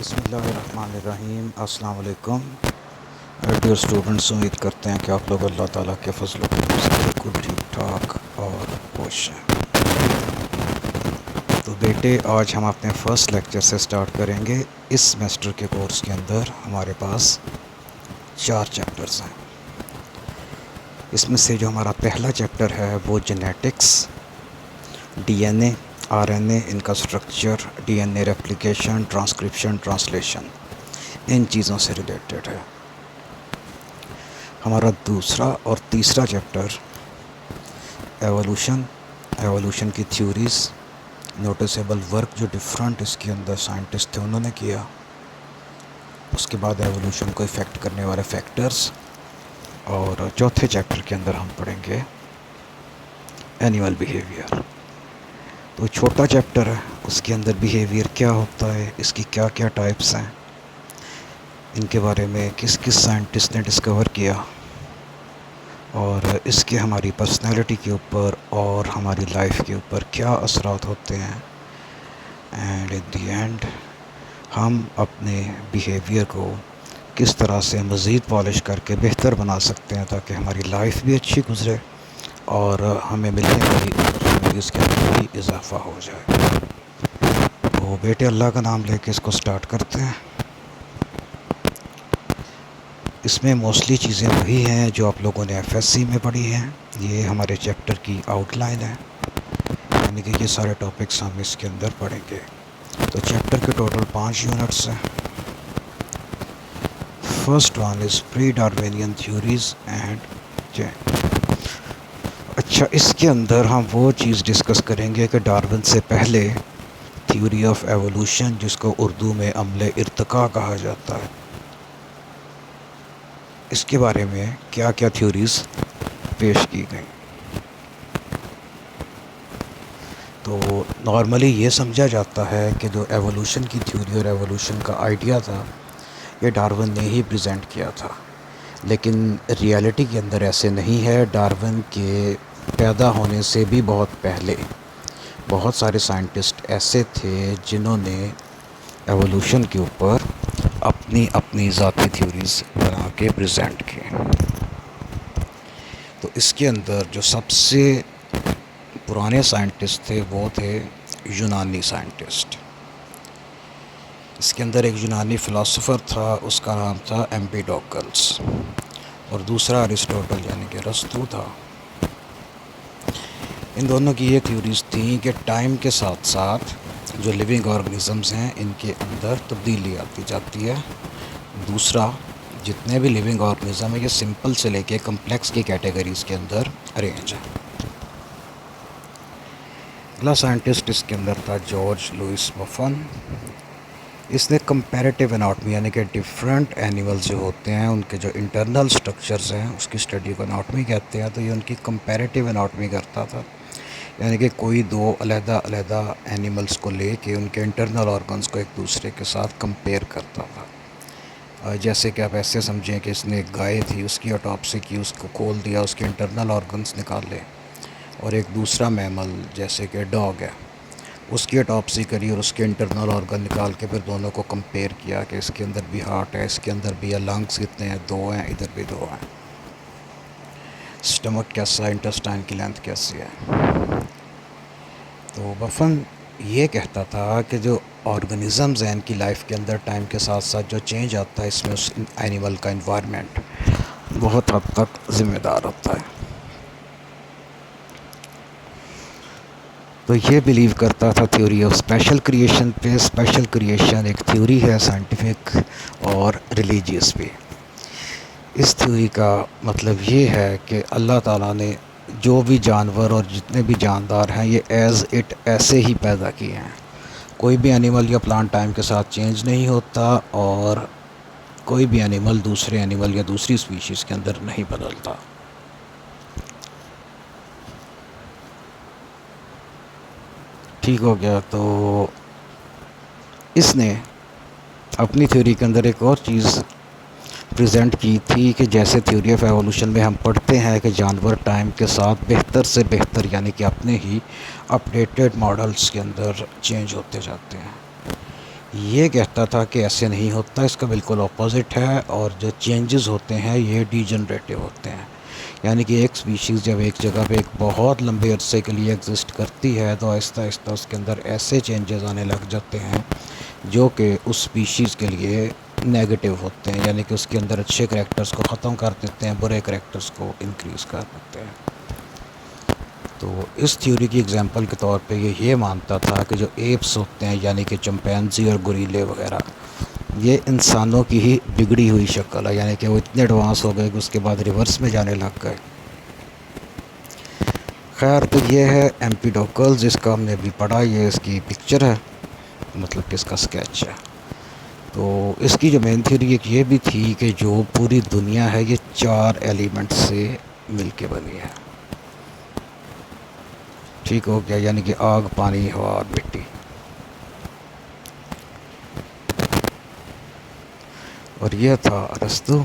بسم اللہ الرحمن الرحیم۔ السلام علیکم ڈیئر اسٹوڈنٹس، امید کرتے ہیں کہ آپ لوگ اللہ تعالیٰ کے فضل و کرم سے بالکل ٹھیک ٹھاک اور خوش ہیں۔ تو بیٹے، آج ہم اپنے فرسٹ لیکچر سے سٹارٹ کریں گے۔ اس سیمسٹر کے کورس کے اندر ہمارے پاس 4 چیپٹرز ہیں۔ اس میں سے جو ہمارا پہلا چیپٹر ہے وہ genetics, D N A, R N A, ان کا structure, D N A replication, transcription, translation, ان چیزوں سے ریلیٹڈ ہے۔ ہمارا دوسرا اور تیسرا چیپٹر ایوولوشن کی تھیوریز، نوٹیسیبل ورک جو ڈفرنٹ اس کے اندر سائنٹسٹ تھے انہوں نے کیا۔ اس کے بعد ایوولوشن کو افیکٹ کرنے والے فیکٹرز، اور چوتھے چیپٹر کے اندر ہم پڑھیں گے اینیمل بیہیویئر۔ تو چھوٹا چیپٹر ہے، اس کے اندر بیہیویئر کیا ہوتا ہے، اس کی کیا کیا ٹائپس ہیں، ان کے بارے میں کس کس سائنٹسٹ نے ڈسکور کیا، اور اس کے ہماری پرسنالٹی کے اوپر اور ہماری لائف کے اوپر کیا اثرات ہوتے ہیں، اینڈ ایٹ دی اینڈ ہم اپنے بیہیویئر کو کس طرح سے مزید پالش کر کے بہتر بنا سکتے ہیں تاکہ ہماری لائف بھی اچھی گزرے اور ہمیں ملنے والی اپرچونیٹیز کے اندر بھی اضافہ ہو جائے۔ تو بیٹے، اللہ کا نام لے کے اس کو سٹارٹ کرتے ہیں۔ اس میں موسٹلی چیزیں وہی ہیں جو آپ لوگوں نے ایف ایس سی میں پڑھی ہیں۔ یہ ہمارے چیپٹر کی آؤٹ لائن ہے، یعنی کہ یہ سارے ٹاپکس ہم اس کے اندر پڑھیں گے۔ تو چیپٹر کے ٹوٹل 5 یونٹس ہیں۔ First one is pre Darwinian theories and change. اچھا، اس کے اندر ہم وہ چیز ڈسکس کریں گے کہ ڈارون سے پہلے تھیوری آف ایوولوشن، جس کو اردو میں عمل ارتقاء کہا جاتا ہے، اس کے بارے میں کیا کیا تھیوریز پیش کی گئیں۔ تو نارملی یہ سمجھا جاتا ہے کہ جو ایوولوشن کی تھیوری اور ایوولوشن کا آئیڈیا تھا، یہ ڈارون نے ہی پریزنٹ کیا تھا، لیکن ریالٹی کے اندر ایسے نہیں ہے۔ ڈارون کے پیدا ہونے سے بھی بہت پہلے بہت سارے سائنٹسٹ ایسے تھے جنہوں نے ایوولوشن کے اوپر اپنی ذاتی تھیوریز بنا کے پریزنٹ کی۔ تو اس کے اندر جو سب سے پرانے سائنٹسٹ تھے وہ تھے یونانی سائنٹسٹ۔ اس کے اندر ایک یونانی فلاسفر تھا، اس کا نام تھا ایمپیڈوکلس، اور دوسرا ارسطوٹل یعنی کہ ارسطو تھا۔ ان دونوں کی یہ تھیوریز تھیں کہ ٹائم کے ساتھ ساتھ جو لیونگ آرگنزمز ہیں ان کے اندر تبدیلی آتی جاتی ہے۔ دوسرا، جتنے بھی لیونگ آرگنزم ہیں یہ سمپل سے لے کے کمپلیکس کی کیٹیگریز کے اندر ارینج ہیں۔ اگلا سائنٹسٹ اس کے اندر تھا جارج لوئس بفن۔ اس نے کمپیریٹیو اناٹمی یعنی کہ ڈفرینٹ اینیملز جو ہوتے ہیں ان کے جو انٹرنل سٹرکچرز ہیں اس کی اسٹڈی کو اناٹمی کہتے ہیں۔ تو یہ ان کی کمپیریٹیو اناٹمی کرتا تھا، یعنی کہ کوئی دو علیحدہ اینیملز کو لے کے ان کے انٹرنل آرگنز کو ایک دوسرے کے ساتھ کمپیئر کرتا تھا۔ جیسے کہ آپ ایسے سمجھیں کہ اس نے ایک گائے تھی، اس کی آٹوپسی کی، اس کو کھول دیا، اس کے انٹرنل آرگنز نکالے، اور ایک دوسرا میمل جیسے کہ ڈاگ ہے اس کی آٹوپسی کری اور اس کے انٹرنل آرگن نکال کے پھر دونوں کو کمپیئر کیا کہ اس کے اندر بھی ہارٹ ہے، اس کے اندر بھی لنگس کتنے ہیں، 2 ہیں، ادھر بھی 2 ہیں، سٹمک کیسا ہے، انٹسٹائن کی لینتھ کیسی ہے۔ تو بفن یہ کہتا تھا کہ جو آرگنزمز ہیں ان کی لائف کے اندر ٹائم کے ساتھ ساتھ جو چینج آتا ہے اس میں اس اینیمل کا انوائرمنٹ بہت حد تک ذمہ دار ہوتا ہے۔ تو یہ بلیو کرتا تھا تھیوری آف اسپیشل کریشن پہ۔ اسپیشل کریشن ایک تھیوری ہے سائنٹیفک اور ریلیجیس بھی۔ اس تھیوری کا مطلب یہ ہے کہ اللہ تعالیٰ نے جو بھی جانور اور جتنے بھی جاندار ہیں یہ ایز اٹ ایسے ہی پیدا کیے ہیں۔ کوئی بھی اینیمل یا پلانٹ ٹائم کے ساتھ چینج نہیں ہوتا، اور کوئی بھی اینیمل دوسرے اینیمل یا دوسری اسپیشیز کے اندر نہیں بدلتا۔ ٹھیک ہو گیا۔ تو اس نے اپنی تھیوری کے اندر ایک اور چیز پریزنٹ کی تھی کہ جیسے تھیوری آف ایوولوشن میں ہم پڑھتے ہیں کہ جانور ٹائم کے ساتھ بہتر سے بہتر یعنی کہ اپنے ہی اپڈیٹڈ ماڈلز کے اندر چینج ہوتے جاتے ہیں، یہ کہتا تھا کہ ایسے نہیں ہوتا، اس کا بالکل اپوزٹ ہے، اور جو چینجز ہوتے ہیں یہ ڈی جنریٹو ہوتے ہیں، یعنی کہ ایک سپیشیز جب ایک جگہ پہ ایک بہت لمبے عرصے کے لیے ایگزسٹ کرتی ہے تو آہستہ آہستہ اس کے اندر ایسے چینجز آنے لگ جاتے ہیں جو کہ اس سپیشیز کے لیے نیگیٹو ہوتے ہیں، یعنی کہ اس کے اندر اچھے کریکٹرز کو ختم کر دیتے ہیں، برے کریکٹرز کو انکریز کر دیتے ہیں۔ تو اس تھیوری کی اگزامپل کے طور پہ یہ مانتا تھا کہ جو ایپس ہوتے ہیں یعنی کہ چمپینزی اور گوریلے وغیرہ، یہ انسانوں کی ہی بگڑی ہوئی شکل ہے، یعنی کہ وہ اتنے ایڈوانس ہو گئے کہ اس کے بعد ریورس میں جانے لگ گئے۔ خیر، تو یہ ہے ایمپیڈوکلز، جس کا ہم نے ابھی پڑھا، یہ اس کی پکچر ہے، مطلب کہ اس کا اسکیچ ہے۔ تو اس کی جو مین تھیوری ایک یہ بھی تھی کہ جو پوری دنیا ہے یہ 4 ایلیمنٹ سے مل کے بنی ہے، ٹھیک ہو گیا، یعنی کہ آگ، پانی، ہوا اور مٹی۔ اور یہ تھا ارسطو۔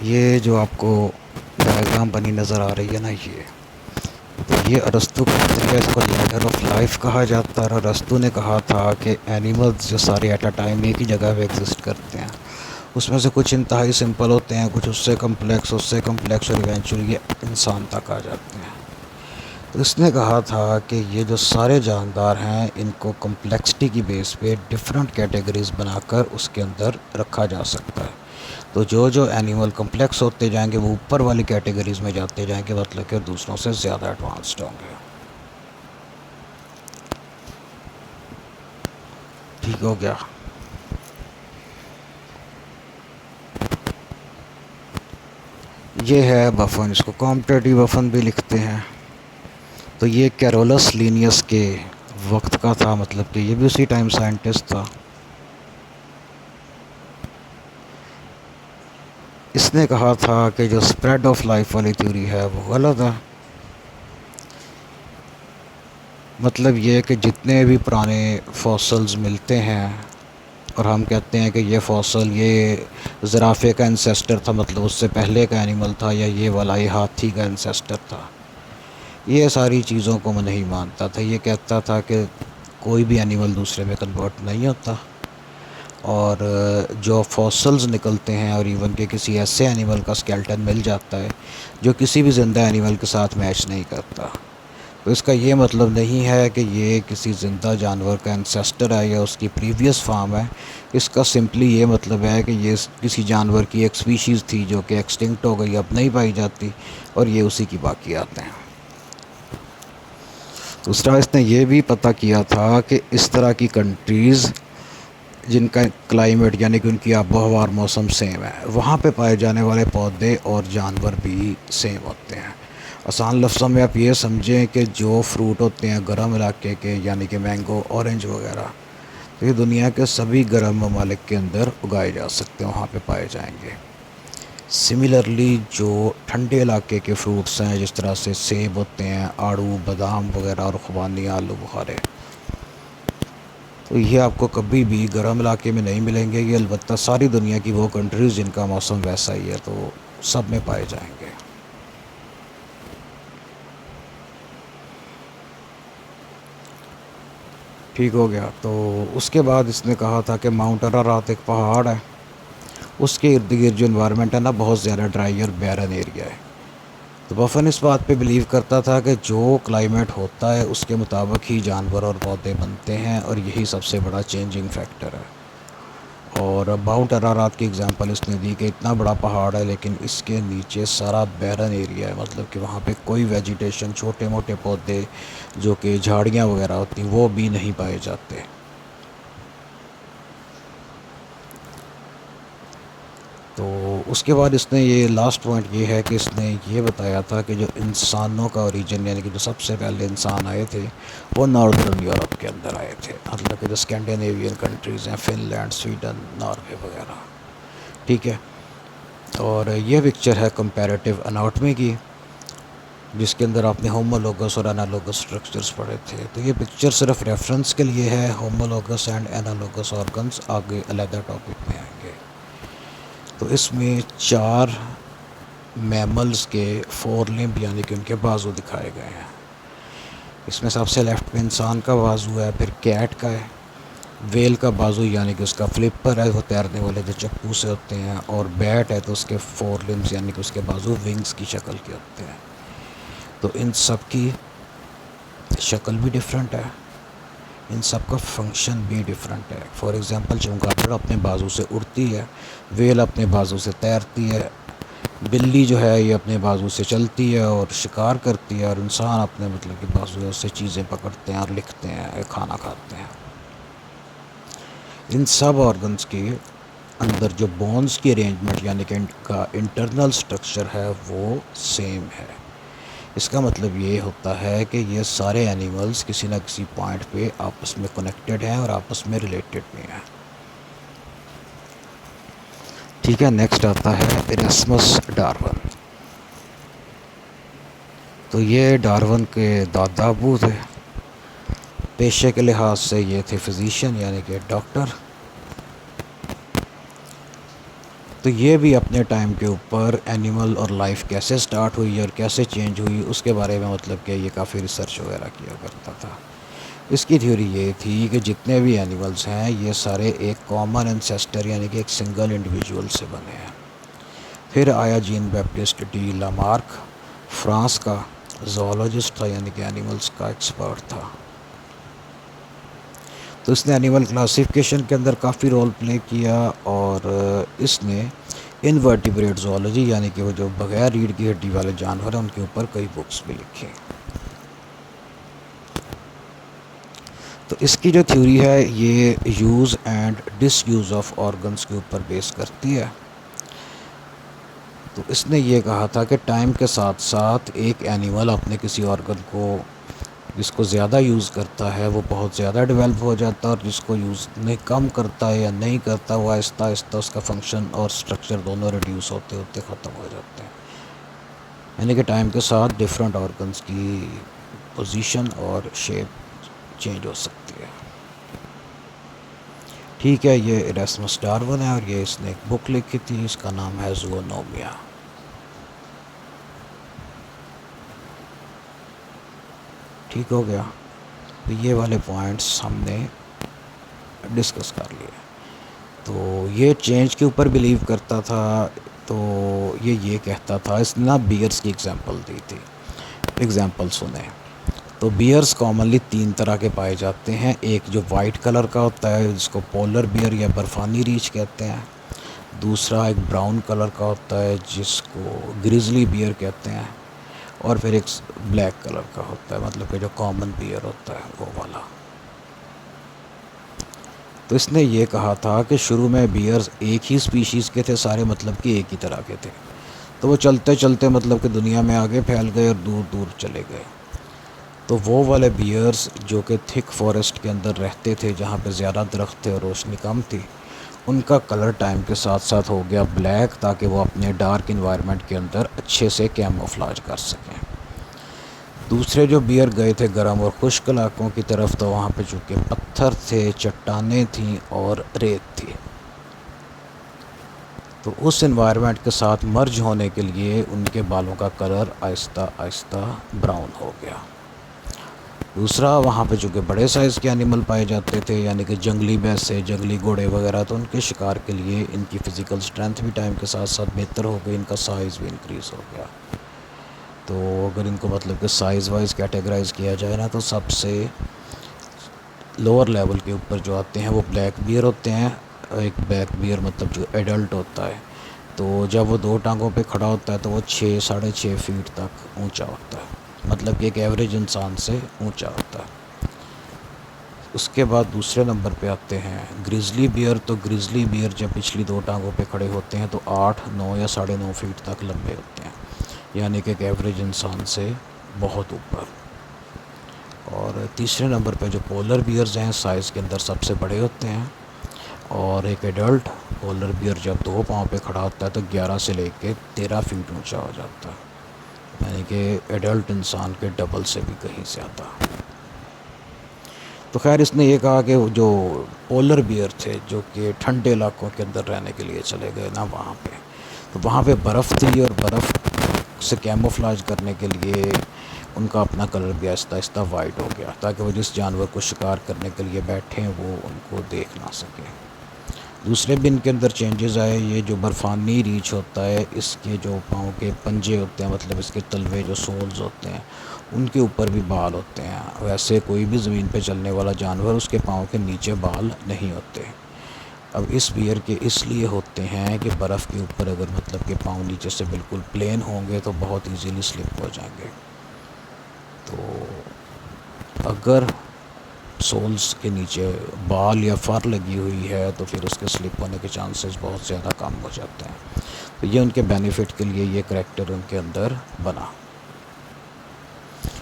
یہ جو آپ کو ڈائیگرام بنی نظر آ رہی ہے نا، یہ ارسطو کا نظریہ، اس کو لیڈر آف لائف کہا جاتا ہے۔ اور ارسطو نے کہا تھا کہ اینیملز جو سارے ایٹ اے ٹائم ایک ہی جگہ پہ ایگزسٹ کرتے ہیں، اس میں سے کچھ انتہائی سمپل ہوتے ہیں، کچھ اس سے کمپلیکس اور ایونچولی یہ انسان تک آ جاتے ہیں۔ تو اس نے کہا تھا کہ یہ جو سارے جاندار ہیں ان کو کمپلیکسٹی کی بیس پہ ڈفرینٹ کیٹیگریز بنا کر اس کے اندر رکھا جا سکتا ہے۔ تو جو اینیمل کمپلیکس ہوتے جائیں گے وہ اوپر والی کیٹیگریز میں جاتے جائیں گے، مطلب کہ دوسروں سے زیادہ ایڈوانسڈ ہوں گے۔ ٹھیک ہو گیا۔ یہ ہے بفن، اس کو کمپٹیٹیو بفن بھی لکھتے ہیں۔ تو یہ کیرولس لینیس کے وقت کا تھا، مطلب کہ یہ بھی اسی ٹائم سائنٹسٹ تھا۔ اس نے کہا تھا کہ جو اسپریڈ آف لائف والی تھیوری ہے وہ غلط ہے۔ مطلب یہ کہ جتنے بھی پرانے فوسلز ملتے ہیں اور ہم کہتے ہیں کہ یہ فوسل یہ زرافے کا انسیسٹر تھا، مطلب اس سے پہلے کا اینیمل تھا، یا یہ والا یہ ہاتھی کا انسیسٹر تھا، یہ ساری چیزوں کو میں نہیں مانتا تھا۔ یہ کہتا تھا کہ کوئی بھی اینیمل دوسرے میں کنورٹ نہیں ہوتا، اور جو فوسلز نکلتے ہیں اور ایون کہ کسی ایسے اینیمل کا اسکیلٹن مل جاتا ہے جو کسی بھی زندہ اینیمل کے ساتھ میچ نہیں کرتا، تو اس کا یہ مطلب نہیں ہے کہ یہ کسی زندہ جانور کا انسیسٹر ہے یا اس کی پریویس فارم ہے۔ اس کا سمپلی یہ مطلب ہے کہ یہ کسی جانور کی ایک سپیشیز تھی جو کہ ایکسٹنکٹ ہو گئی، اب نہیں پائی جاتی، اور یہ اسی کی باقیات ہیں۔ دوسرا، اس نے یہ بھی پتہ کیا تھا کہ اس طرح کی کنٹریز جن کا کلائمیٹ یعنی کہ ان کی آب و ہوا اور موسم سیم ہے، وہاں پہ پائے جانے والے پودے اور جانور بھی سیم ہوتے ہیں۔ آسان لفظوں میں آپ یہ سمجھیں کہ جو فروٹ ہوتے ہیں گرم علاقے کے، یعنی کہ مینگو، اورنج وغیرہ، تو یہ دنیا کے سبھی گرم ممالک کے اندر اگائے جا سکتے ہیں، وہاں پہ پائے جائیں گے۔ سملرلی جو ٹھنڈے علاقے کے فروٹس ہیں، جس طرح سے سیب ہوتے ہیں، آڑو، بادام وغیرہ، اور خوبانی، آلو بخارے، تو یہ آپ کو کبھی بھی گرم علاقے میں نہیں ملیں گے۔ یہ البتہ ساری دنیا کی وہ کنٹریز جن کا موسم ویسا ہی ہے تو سب میں پائے جائیں گے۔ ٹھیک ہو گیا۔ تو اس کے بعد اس نے کہا تھا کہ ماؤنٹ ارارات ایک پہاڑ ہے، اس کے ارد گرد جو انوائرمنٹ ہے نا بہت زیادہ ڈرائی اور بیرن ایریا ہے۔ تو بفن اس بات پہ بلیو کرتا تھا کہ جو کلائمیٹ ہوتا ہے اس کے مطابق ہی جانور اور پودے بنتے ہیں، اور یہی سب سے بڑا چینجنگ فیکٹر ہے۔ اور ماؤنٹ ارارات کی اگزامپل اس نے دی کہ اتنا بڑا پہاڑ ہے لیکن اس کے نیچے سارا بیرن ایریا ہے، مطلب کہ وہاں پہ کوئی ویجیٹیشن، چھوٹے موٹے پودے جو کہ جھاڑیاں وغیرہ ہوتی ہیں وہ بھی نہیں پائے جاتے۔ تو اس کے بعد اس نے یہ لاسٹ پوائنٹ یہ ہے کہ اس نے یہ بتایا تھا کہ جو انسانوں کا اوریجن، یعنی کہ جو سب سے پہلے انسان آئے تھے وہ ناردرن یورپ کے اندر آئے تھے، مطلب کہ جو اسکینڈینیوین کنٹریز ہیں، فن لینڈ، سویڈن، ناروے وغیرہ، ٹھیک ہے۔ اور یہ پکچر ہے کمپیریٹیو اناٹمی کی، جس کے اندر آپ نے ہومولوگس اور انالوگس اسٹرکچرز پڑھے تھے۔ تو یہ پکچر صرف ریفرنس کے لیے ہے، ہومولوگس اینڈ انالوگس آرگنز آگے علیحدہ ٹاپک میں آئیں گے۔ تو اس میں 4 میملز کے 4 لمب یعنی کہ ان کے بازو دکھائے گئے ہیں۔ اس میں سب سے لیفٹ پہ انسان کا بازو ہے، پھر کیٹ کا ہے، ویل کا بازو یعنی کہ اس کا فلپر ہے وہ تیرنے والے جو چپو سے ہوتے ہیں، اور بیٹ ہے تو اس کے فور لمز یعنی کہ اس کے بازو ونگز کی شکل کے ہوتے ہیں۔ تو ان سب کی شکل بھی ڈیفرنٹ ہے، ان سب کا فنکشن بھی ڈیفرنٹ ہے۔ فار ایگزامپل چمگادڑ اپنے بازو سے اڑتی ہے، ویل اپنے بازو سے تیرتی ہے، بلی جو ہے یہ اپنے بازو سے چلتی ہے اور شکار کرتی ہے، اور انسان اپنے مطلب کہ بازو سے چیزیں پکڑتے ہیں اور لکھتے ہیں، کھانا کھاتے ہیں۔ ان سب آرگنز کے اندر جو بونز کی ارینجمنٹ یعنی کہ ان کا انٹرنل سٹرکچر ہے وہ سیم ہے۔ اس کا مطلب یہ ہوتا ہے کہ یہ سارے اینیملز کسی نہ کسی پوائنٹ پہ آپس میں کنیکٹڈ ہیں اور آپس میں ریلیٹڈ بھی ہیں۔ ٹھیک ہے، نیکسٹ آتا ہے ایراسمس ڈارون۔ تو یہ ڈارون کے دادا ابو تھے، پیشے کے لحاظ سے یہ تھے فزیشین یعنی کہ ڈاکٹر۔ تو یہ بھی اپنے ٹائم کے اوپر اینیمل اور لائف کیسے سٹارٹ ہوئی اور کیسے چینج ہوئی اس کے بارے میں مطلب کہ یہ کافی ریسرچ وغیرہ کیا کرتا تھا۔ اس کی تھیوری یہ تھی کہ جتنے بھی اینیملز ہیں یہ سارے ایک کامن انسیسٹر یعنی کہ ایک سنگل انڈیویجول سے بنے ہیں۔ پھر آیا جین بیپٹسٹ ڈی لامارک، فرانس کا زوالوجسٹ تھا یعنی کہ اینیملز کا ایکسپرٹ تھا۔ تو اس نے اینیمل کلاسیفیکیشن کے اندر کافی رول پلے کیا، اور اس نے انورٹیبریٹ زوالوجی یعنی کہ وہ جو بغیر ریڑھ کی ہڈی والے جانور ہیں ان کے اوپر کئی بکس بھی لکھی۔ تو اس کی جو تھیوری ہے یہ یوز اینڈ ڈس یوز آف آرگنس کے اوپر بیس کرتی ہے۔ تو اس نے یہ کہا تھا کہ ٹائم کے ساتھ ساتھ ایک اینیمل اپنے کسی آرگن کو جس کو زیادہ یوز کرتا ہے وہ بہت زیادہ ڈیولپ ہو جاتا ہے، اور جس کو یوز نہیں کم کرتا ہے یا نہیں کرتا وہ آہستہ آہستہ اس کا فنکشن اور سٹرکچر دونوں ریڈیوس ہوتے ہوتے ختم ہو جاتے ہیں۔ یعنی کہ ٹائم کے ساتھ ڈیفرنٹ آرگنس کی پوزیشن اور شیپ چینج ہو سکتی ہے۔ ٹھیک ہے، یہ ایراسمس ڈارون ہے اور یہ اس نے ایک بک لکھی تھی، اس کا نام ہے زوونومیا۔ ٹھیک ہو گیا، تو یہ والے پوائنٹس ہم نے ڈسکس کر لیے۔ تو یہ چینج کے اوپر بلیو کرتا تھا، تو یہ کہتا تھا، اس نے نا بیئرس کی ایگزامپل دی تھی۔ ایگزامپل سنیں تو بیئرس کامنلی تین طرح کے پائے جاتے ہیں، ایک جو وائٹ کلر کا ہوتا ہے جس کو پولر بیئر یا برفانی ریچھ کہتے ہیں، دوسرا ایک براؤن کلر کا ہوتا ہے جس کو گریزلی بیئر کہتے ہیں، اور پھر ایک بلیک کلر کا ہوتا ہے مطلب کہ جو کامن بیئر ہوتا ہے وہ والا۔ تو اس نے یہ کہا تھا کہ شروع میں بیئرز ایک ہی سپیشیز کے تھے سارے، مطلب کہ ایک ہی طرح کے تھے، تو وہ چلتے چلتے مطلب کہ دنیا میں آگے پھیل گئے اور دور دور چلے گئے۔ تو وہ والے بیئرز جو کہ تھک فارسٹ کے اندر رہتے تھے جہاں پہ زیادہ درخت تھے اور روشنی کم تھی، ان کا کلر ٹائم کے ساتھ ساتھ ہو گیا بلیک، تاکہ وہ اپنے ڈارک انوائرمنٹ کے اندر اچھے سے کیموفلاج کر سکیں۔ دوسرے جو بیئر گئے تھے گرم اور خشک علاقوں کی طرف، تو وہاں پہ چونکہ پتھر تھے، چٹانیں تھیں اور ریت تھی، تو اس انوائرمنٹ کے ساتھ مرج ہونے کے لیے ان کے بالوں کا کلر آہستہ آہستہ براؤن ہو گیا۔ دوسرا وہاں پہ چونکہ بڑے سائز کے اینیمل پائے جاتے تھے یعنی کہ جنگلی بھینسیں، جنگلی گھوڑے وغیرہ، تو ان کے شکار کے لیے ان کی فزیکل سٹرینتھ بھی ٹائم کے ساتھ ساتھ بہتر ہو گئی، ان کا سائز بھی انکریز ہو گیا۔ تو اگر ان کو مطلب کہ سائز وائز کیٹیگرائز کیا جائے نا، تو سب سے لوور لیول کے اوپر جو آتے ہیں وہ بلیک بیئر ہوتے ہیں۔ ایک بلیک بیئر مطلب جو ایڈلٹ ہوتا ہے، تو جب وہ دو ٹانگوں پہ کھڑا ہوتا ہے تو وہ 6-6.5 فیٹ تک اونچا ہوتا ہے، مطلب کہ ایک ایوریج انسان سے اونچا ہوتا ہے۔ اس کے بعد دوسرے نمبر پہ آتے ہیں گریزلی بیئر۔ تو گریزلی بیئر جب پچھلی دو ٹانگوں پہ کھڑے ہوتے ہیں تو 8-9 یا 9.5 فیٹ تک لمبے ہوتے ہیں، یعنی کہ ایک ایوریج انسان سے بہت اوپر۔ اور تیسرے نمبر پہ جو پولر بیئرز ہیں سائز کے اندر سب سے بڑے ہوتے ہیں، اور ایک ایڈلٹ پولر بیئر جب 2 پاؤں پہ کھڑا ہوتا ہے تو 11 سے لے کے 13 فیٹ اونچا ہو جاتا ہے، یعنی کہ ایڈلٹ انسان کے ڈبل سے بھی کہیں زیادہ۔ تو خیر اس نے یہ کہا کہ جو پولر بیئر تھے جو کہ ٹھنڈے علاقوں کے اندر رہنے کے لیے چلے گئے نا وہاں پہ، تو وہاں پہ برف تھی، اور برف سے کیموفلاج کرنے کے لیے ان کا اپنا کلر بھی آہستہ آہستہ وائٹ ہو گیا، تاکہ وہ جس جانور کو شکار کرنے کے لیے بیٹھے ہیں وہ ان کو دیکھ نہ سکے۔ دوسرے بھی ان کے اندر چینجز آئے، یہ جو برفانی ریچھ ہوتا ہے اس کے جو پاؤں کے پنجے ہوتے ہیں، مطلب اس کے تلوے جو سولز ہوتے ہیں ان کے اوپر بھی بال ہوتے ہیں۔ ویسے کوئی بھی زمین پہ چلنے والا جانور اس کے پاؤں کے نیچے بال نہیں ہوتے۔ اب اس بیئر کے اس لیے ہوتے ہیں کہ برف کے اوپر اگر مطلب کہ پاؤں نیچے سے بالکل پلین ہوں گے تو بہت ایزیلی سلپ ہو جائیں گے، تو اگر سولز کے نیچے بال یا فر لگی ہوئی ہے تو پھر اس کے سلپ ہونے کے چانسز بہت زیادہ کم ہو جاتے ہیں۔ تو یہ ان کے بینیفٹ کے لیے یہ کریکٹر ان کے اندر بنا۔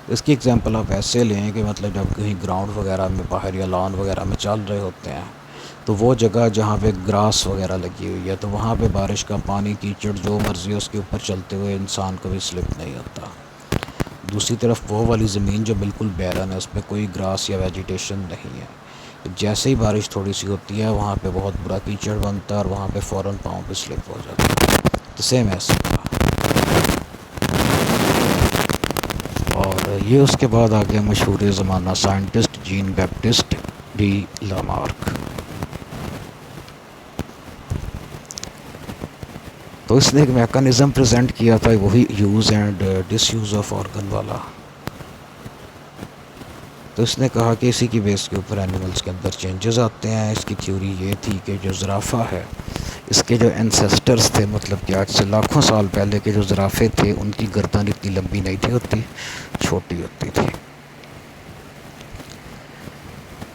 اس کی ایگزامپل آپ ایسے لیں کہ مطلب جب کہیں گراؤنڈ وغیرہ میں باہر یا لان وغیرہ میں چل رہے ہوتے ہیں تو وہ جگہ جہاں پہ گراس وغیرہ لگی ہوئی ہے تو وہاں پہ بارش کا پانی کیچڑ جو مرضی اس کے اوپر چلتے ہوئے انسان کو بھی سلپ نہیں ہوتا۔ دوسری طرف وہ والی زمین جو بالکل بیرن ہے، اس پہ کوئی گراس یا ویجیٹیشن نہیں ہے، جیسے ہی بارش تھوڑی سی ہوتی ہے وہاں پہ بہت برا کیچڑ بنتا ہے اور وہاں پہ فوراً پاؤں پہ سلپ ہو جاتا ہے۔ تو سیم ایسے تھا۔ اور یہ اس کے بعد آ گیا مشہور زمانہ scientist Jean Baptiste de Lamarck. تو اس نے ایک میکانزم پریزنٹ کیا تھا، وہی یوز اینڈ ڈس یوز آف آرگن والا۔ تو اس نے کہا کہ اسی کی بیس کے اوپر اینیملز کے اندر چینجز آتے ہیں۔ اس کی تھیوری یہ تھی کہ جو زرافہ ہے اس کے جو انسیسٹرز تھے، مطلب کہ آج سے لاکھوں سال پہلے کے جو زرافے تھے ان کی گردن اتنی لمبی نہیں تھی ہوتی، چھوٹی ہوتی تھی۔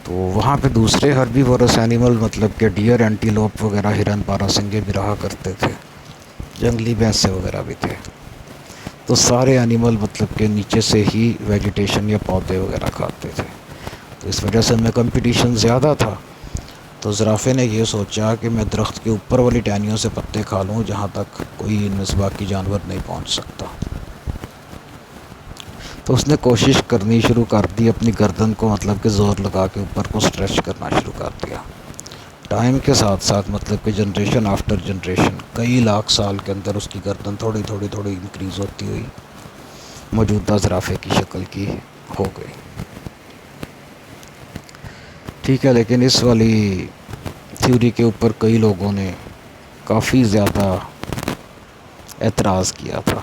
تو وہاں پہ دوسرے ہربیورس اینیمل مطلب کہ ڈیئر، اینٹیلوپ وغیرہ، ہرن، باراسنگے بھی رہا کرتے تھے، جنگلی بھینسیں وغیرہ بھی تھے۔ تو سارے اینیمل مطلب کہ نیچے سے ہی ویجیٹیشن یا پودے وغیرہ کھاتے تھے، تو اس وجہ سے ان میں کمپٹیشن زیادہ تھا۔ تو زرافے نے یہ سوچا کہ میں درخت کے اوپر والی ٹہنیوں سے پتے کھا لوں جہاں تک کوئی ان میں سے باقی جانور نہیں پہنچ سکتا۔ تو اس نے کوشش کرنی شروع کر دی، اپنی گردن کو مطلب کہ زور لگا کے اوپر کو اسٹریچ کرنا شروع کر دیا۔ ٹائم کے ساتھ ساتھ مطلب کہ جنریشن آفٹر جنریشن کئی لاکھ سال کے اندر اس کی گردن تھوڑی تھوڑی انکریز ہوتی ہوئی موجودہ زرافے کی شکل کی ہو گئی۔ ٹھیک ہے، لیکن اس والی تھیوری کے اوپر کئی لوگوں نے کافی زیادہ اعتراض کیا تھا،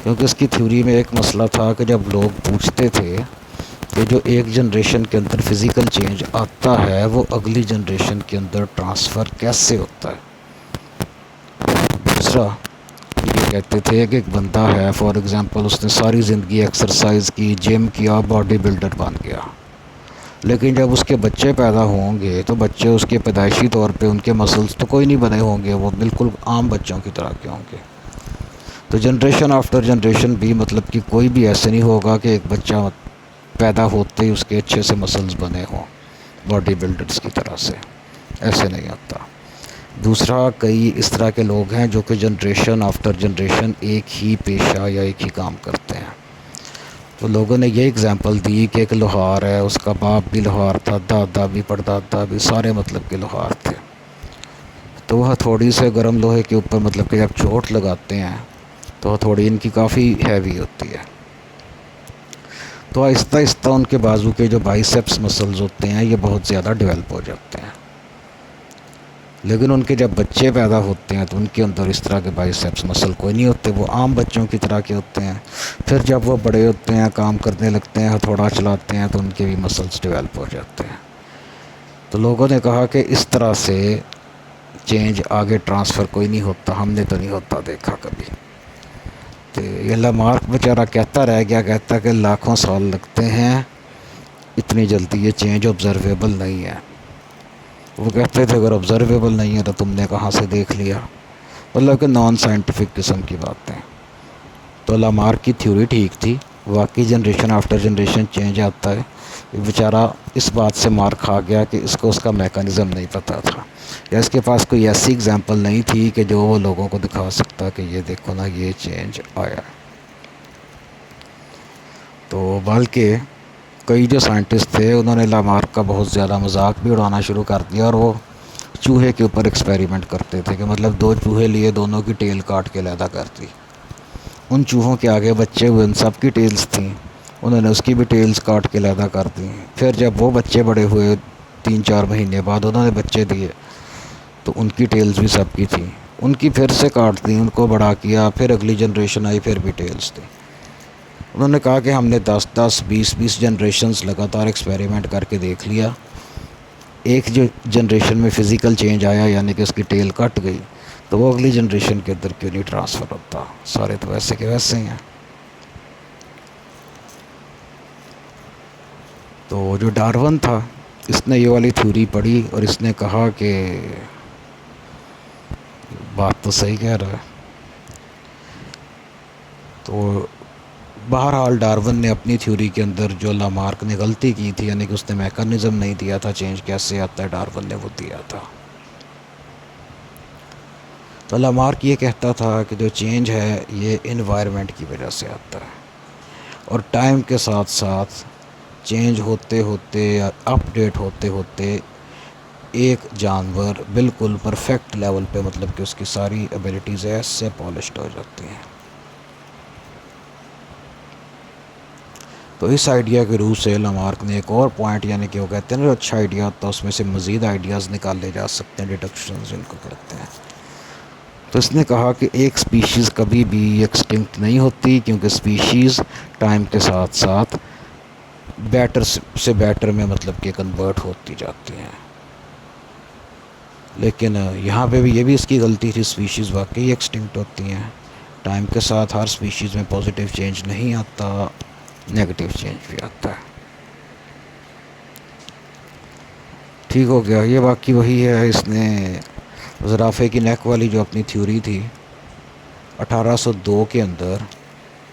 کیونکہ اس کی تھیوری میں ایک مسئلہ تھا کہ جب لوگ پوچھتے تھے کہ جو ایک جنریشن کے اندر فزیکل چینج آتا ہے وہ اگلی جنریشن کے اندر ٹرانسفر کیسے ہوتا ہے۔ دوسرا یہ کہتے تھے کہ ایک بندہ ہے، فار ایگزامپل اس نے ساری زندگی ایکسرسائز کی، جم کیا، باڈی بلڈر بن گیا، لیکن جب اس کے بچے پیدا ہوں گے تو بچے اس کے پیدائشی طور پہ ان کے مسلز تو کوئی نہیں بنے ہوں گے، وہ بالکل عام بچوں کی طرح کے ہوں گے۔ تو جنریشن آفٹر جنریشن بھی مطلب کہ کوئی بھی ایسے نہیں ہوگا کہ ایک بچہ پیدا ہوتے ہی اس کے اچھے سے مسلز بنے ہوں باڈی بلڈرز کی طرح سے، ایسے نہیں ہوتا۔ دوسرا، کئی اس طرح کے لوگ ہیں جو کہ جنریشن آفٹر جنریشن ایک ہی پیشہ یا ایک ہی کام کرتے ہیں۔ تو لوگوں نے یہ اگزامپل دی کہ ایک لوہار ہے، اس کا باپ بھی لوہار تھا، دادا بھی، پردادا بھی، سارے مطلب کہ لوہار تھے۔ تو وہ ہتھوڑی سے گرم لوہے کے اوپر مطلب کہ جب چوٹ لگاتے ہیں تو ہتھوڑی ان کی کافی ہیوی ہوتی ہے، تو آہستہ آہستہ ان کے بازو کے جو بائیسیپس مسلز ہوتے ہیں یہ بہت زیادہ ڈیولپ ہو جاتے ہیں، لیکن ان کے جب بچے پیدا ہوتے ہیں تو ان کے اندر اس طرح کے بائیسیپس مسل کوئی نہیں ہوتے، وہ عام بچوں کی طرح کے ہوتے ہیں۔ پھر جب وہ بڑے ہوتے ہیں، کام کرنے لگتے ہیں، ہتھوڑا چلاتے ہیں تو ان کے بھی مسلز ڈیولپ ہو جاتے ہیں۔ تو لوگوں نے کہا کہ اس طرح سے چینج آگے ٹرانسفر کوئی نہیں ہوتا، ہم نے تو نہیں ہوتا دیکھا کبھی۔ تو یہ لامارک بیچارہ کہتا رہ گیا، کہتا کہ لاکھوں سال لگتے ہیں، اتنی جلدی یہ چینج آبزرویبل نہیں ہے۔ وہ کہتے تھے اگر آبزرویبل نہیں ہے تو تم نے کہاں سے دیکھ لیا، مطلب کہ نان سائنٹیفک قسم کی باتیں۔ تو لامارک کی تھیوری ٹھیک تھی، واقعی جنریشن آفٹر جنریشن چینج آتا ہے۔ بیچارہ اس بات سے مار کھا گیا کہ اس کو اس کا میکانزم نہیں پتہ تھا، یا اس کے پاس کوئی ایسی اگزامپل نہیں تھی کہ جو وہ لوگوں کو دکھا سکتا کہ یہ دیکھو نا یہ چینج آیا۔ تو بلکہ کئی جو سائنٹسٹ تھے انہوں نے لامارک کا بہت زیادہ مذاق بھی اڑانا شروع کر دیا، اور وہ چوہے کے اوپر ایکسپیریمنٹ کرتے تھے کہ مطلب دو چوہے لیے، دونوں کی ٹیل کاٹ کے علیحدہ کر دی، ان چوہوں کے آگے بچے ہوئے ان سب کی ٹیلز تھیں، انہوں نے اس کی بھی ٹیلز کاٹ کے علیحدہ کر دی۔ پھر جب وہ بچے بڑے ہوئے 3-4 مہینے بعد انہوں نے بچے دیے تو ان کی ٹیلز بھی سب کی تھیں، ان کی پھر سے کاٹ دی، ان کو بڑا کیا، پھر اگلی جنریشن آئی، پھر بھی ٹیلز تھی۔ انہوں نے کہا کہ ہم نے 10-20 جنریشنز لگاتار ایکسپیریمنٹ کر کے دیکھ لیا، ایک جو جنریشن میں فزیکل چینج آیا یعنی کہ اس کی ٹیل کٹ گئی تو وہ اگلی جنریشن کے اندر کیوں نہیں ٹرانسفر ہوتا، سارے تو ویسے کے ویسے ہی ہیں۔ تو جو ڈارون تھا اس نے یہ والی تھیوری پڑھی اور اس نے کہا کہ بات تو صحیح کہہ رہا ہے۔ تو بہرحال ڈارون نے اپنی تھیوری کے اندر جو لامارک نے غلطی کی تھی یعنی کہ اس نے میکانزم نہیں دیا تھا چینج کیسے آتا ہے، ڈارون نے وہ دیا تھا۔ تو لامارک یہ کہتا تھا کہ جو چینج ہے یہ انوائرمنٹ کی وجہ سے آتا ہے، اور ٹائم کے ساتھ ساتھ چینج ہوتے ہوتے یا اپ ڈیٹ ہوتے ہوتے ایک جانور بالکل پرفیکٹ لیول پہ، مطلب کہ اس کی ساری ایبیلٹیز ایسے پالشڈ ہو جاتی ہیں۔ تو اس آئیڈیا کے روح سے لامارک نے ایک اور پوائنٹ، یعنی کہ وہ کہتے ہیں نا جو اچھا آئیڈیا ہوتا ہے اس میں سے مزید آئیڈیاز نکالے جا سکتے ہیں، ڈیڈکشنز جن کو کہتے ہیں۔ تو اس نے کہا کہ ایک سپیشیز کبھی بھی ایکسٹنکٹ نہیں ہوتی کیونکہ سپیشیز ٹائم کے ساتھ ساتھ بیٹر سے بیٹر میں مطلب کہ کنورٹ ہوتی جاتی ہیں۔ لیکن یہاں پہ بھی یہ بھی اس کی غلطی تھی، سپیشیز واقعی ایکسٹنکٹ ہوتی ہیں، ٹائم کے ساتھ ہر سپیشیز میں پازیٹیو چینج نہیں آتا، نیگیٹو چینج بھی آتا ہے۔ ٹھیک ہو گیا، یہ باقی وہی ہے۔ اس نے زرافے کی نیک والی جو اپنی تھیوری تھی 1802 کے اندر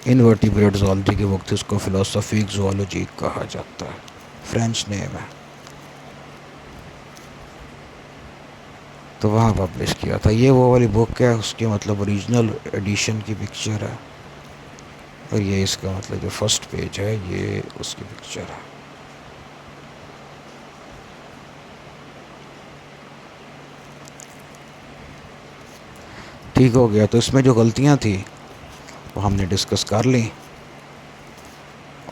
انورٹیبریٹ زوالوجی کی بک تھی، اس کو فلاسفی زوالوجی کہا جاتا ہے، فرینچ نیم ہے، تو وہاں پبلش کیا تھا۔ یہ وہ والی بک ہے، اس کے مطلب اوریجنل ایڈیشن کی پکچر ہے، اور یہ اس کا مطلب جو فرسٹ پیج ہے یہ اس کی پکچر ہے۔ ٹھیک ہو گیا، تو اس میں جو غلطیاں تھیں وہ ہم نے ڈسکس کر لیں،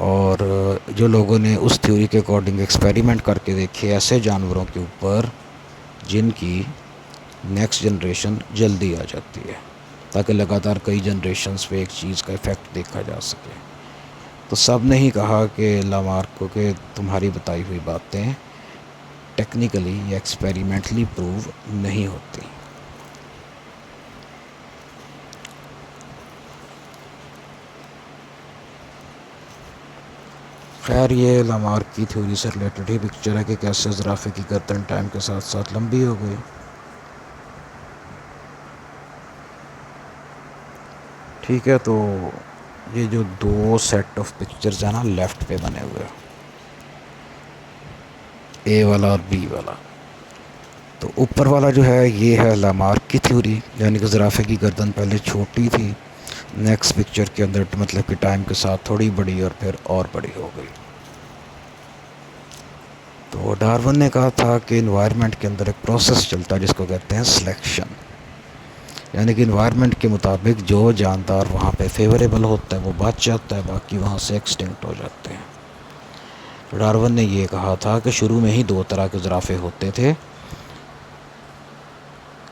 اور جو لوگوں نے اس تھیوری کے اکارڈنگ ایکسپیریمنٹ کر کے دیکھے ایسے جانوروں کے اوپر جن کی نیکسٹ جنریشن جلدی آ جاتی ہے، تاکہ لگاتار کئی جنریشنز پہ ایک چیز کا ایفیکٹ دیکھا جا سکے، تو سب نے ہی کہا کہ لامارک کو کہ تمہاری بتائی ہوئی باتیں ٹیکنیکلی یا ایکسپیریمنٹلی پروو نہیں ہوتی۔ خیر یہ لامارک کی تھیوری سے ریلیٹڈ ہی پکچر ہے کہ کیسے زرافے کی گردن ٹائم کے ساتھ ساتھ لمبی ہو گئی۔ ٹھیک ہے، تو یہ جو دو سیٹ آف پکچرز ہیں نا لیفٹ پہ بنے ہوئے، اے والا اور بی والا، تو اوپر والا جو ہے یہ ہے لامارک کی تھیوری، یعنی کہ زرافے کی گردن پہلے چھوٹی تھی، نیکسٹ پکچر کے اندر مطلب کہ ٹائم کے ساتھ تھوڑی بڑی اور پھر اور بڑی ہو گئی۔ تو ڈارون نے کہا تھا کہ انوائرمنٹ کے اندر ایک پروسیس چلتا ہے جس کو کہتے ہیں سلیکشن، یعنی کہ انوائرمنٹ کے مطابق جو جاندار وہاں پہ فیوریبل ہوتا ہے وہ بچ جاتا ہے، باقی وہاں سے ایکسٹنکٹ ہو جاتے ہیں۔ ڈارون نے یہ کہا تھا کہ شروع میں ہی دو طرح کے زرافے ہوتے تھے،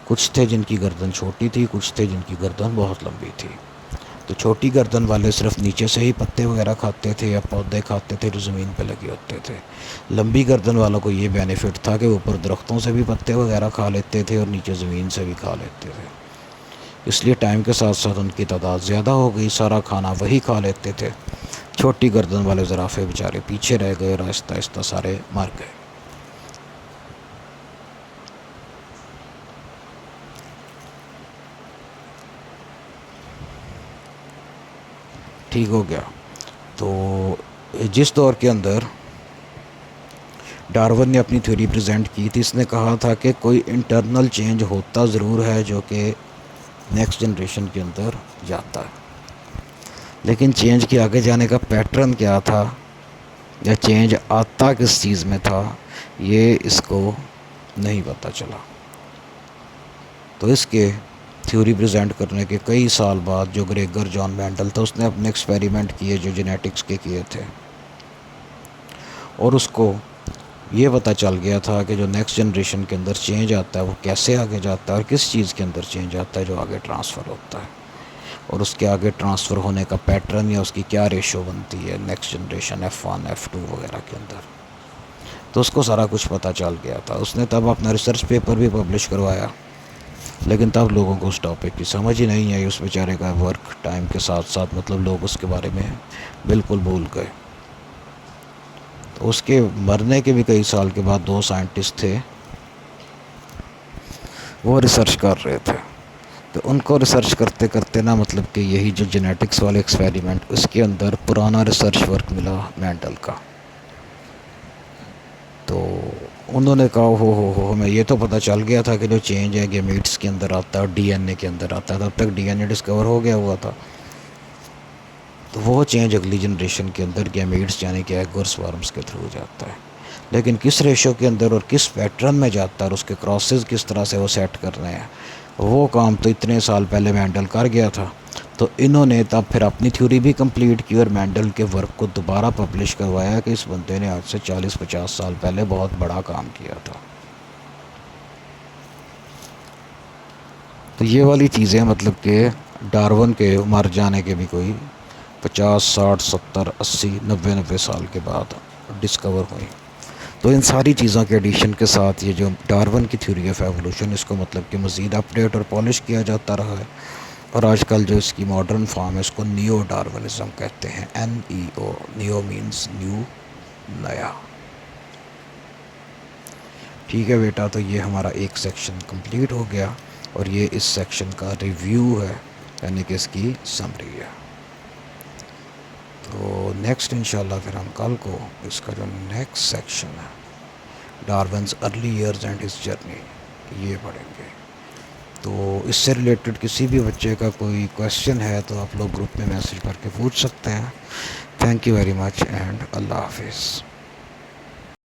کچھ تھے جن کی گردن چھوٹی تھی، کچھ تھے جن کی گردن بہت لمبی تھی۔ تو چھوٹی گردن والے صرف نیچے سے ہی پتے وغیرہ کھاتے تھے یا پودے کھاتے تھے جو زمین پہ لگے ہوتے تھے، لمبی گردن والوں کو یہ بینیفٹ تھا کہ وہ اوپر درختوں سے بھی پتے وغیرہ کھا لیتے تھے اور نیچے زمین سے بھی کھا لیتے تھے، اس لیے ٹائم کے ساتھ ساتھ ان کی تعداد زیادہ ہو گئی، سارا کھانا وہی کھا لیتے تھے۔ چھوٹی گردن والے زرافے بیچارے پیچھے رہ گئے اور آہستہ آہستہ سارے مر گئے۔ ٹھیک ہو گیا، تو جس دور کے اندر ڈارون نے اپنی تھیوری پریزنٹ کی تھی، اس نے کہا تھا کہ کوئی انٹرنل چینج ہوتا ضرور ہے جو کہ نیکسٹ جنریشن کے اندر جاتا ہے، لیکن چینج کے آگے جانے کا پیٹرن کیا تھا یا چینج آتا کس چیز میں تھا یہ اس کو نہیں پتہ چلا۔ تو اس کے تھیوری پریزنٹ کرنے کے کئی سال بعد جو گریگر جان مینڈل تھا، اس نے اپنے ایکسپیریمنٹ کیے جو جینیٹکس کے کیے تھے، اور اس کو یہ پتہ چل گیا تھا کہ جو نیکسٹ جنریشن کے اندر چینج آتا ہے وہ کیسے آگے جاتا ہے اور کس چیز کے اندر چینج آتا ہے جو آگے ٹرانسفر ہوتا ہے، اور اس کے آگے ٹرانسفر ہونے کا پیٹرن یا اس کی کیا ریشو بنتی ہے نیکسٹ جنریشن F1 F2 وغیرہ کے اندر۔ تو اس کو سارا کچھ پتہ چل گیا تھا۔ اس نے تب اپنا ریسرچ پیپر بھی پبلش کروایا، لیکن تب لوگوں کو اس ٹاپک کی سمجھ ہی نہیں آئی۔ اس بیچارے کا ورک ٹائم کے ساتھ ساتھ مطلب لوگ اس کے بارے میں بالکل بھول گئے۔ تو اس کے مرنے کے بھی کئی سال کے بعد 2 سائنٹسٹ تھے، وہ ریسرچ کر رہے تھے۔ تو ان کو ریسرچ کرتے کرتے نا مطلب کہ یہی جو جینیٹکس والے ایکسپیریمنٹ، اس کے اندر پرانا ریسرچ ورک ملا مینڈل کا۔ تو انہوں نے کہا ہو ہمیں یہ تو پتہ چل گیا تھا کہ جو چینج ہے گیمیٹس کے اندر آتا ہے اور ڈی این اے کے اندر آتا ہے، تب تک ڈی این اے ڈسکور ہو گیا ہوا تھا۔ تو وہ چینج اگلی جنریشن کے اندر گیمیٹس یعنی کہ ایگ اور سپرمز کے تھرو جاتا ہے، لیکن کس ریشو کے اندر اور کس پیٹرن میں جاتا ہے اور اس کے کراسز کس طرح سے وہ سیٹ کرنے ہیں، وہ کام تو اتنے سال پہلے مینڈل کر گیا تھا۔ تو انہوں نے تب پھر اپنی تھیوری بھی کمپلیٹ کی اور مینڈل کے ورک کو دوبارہ پبلش کروایا کہ اس بندے نے آج سے 40-50 سال پہلے بہت بڑا کام کیا تھا۔ تو یہ والی چیزیں مطلب کہ ڈارون کے مر جانے کے بھی کوئی 50 60 70 80 90 سال کے بعد ڈسکور ہوئی۔ تو ان ساری چیزوں کے ایڈیشن کے ساتھ یہ جو ڈارون کی تھیوری آف ایوولوشن، اس کو مطلب کہ مزید اپڈیٹ اور پالش کیا جاتا رہا ہے، اور آج کل جو اس کی ماڈرن فارم ہے اس کو نیو ڈارونزم کہتے ہیں۔ NEO، نیو مینز نیو، نیا۔ ٹھیک ہے بیٹا، تو یہ ہمارا ایک سیکشن کمپلیٹ ہو گیا، اور یہ اس سیکشن کا ریویو ہے، یعنی کہ اس کی سمری ہے۔ تو نیکسٹ انشاءاللہ پھر ہم کل کو اس کا جو نیکسٹ سیکشن ہے Darwin's early years and his journey, یہ پڑھیں گے۔ تو اس سے ریلیٹڈ کسی بھی بچے کا کوئی کویسچن ہے تو آپ لوگ گروپ میں میسج کر کے پوچھ سکتے ہیں۔ Thank you very much and Allah حافظ۔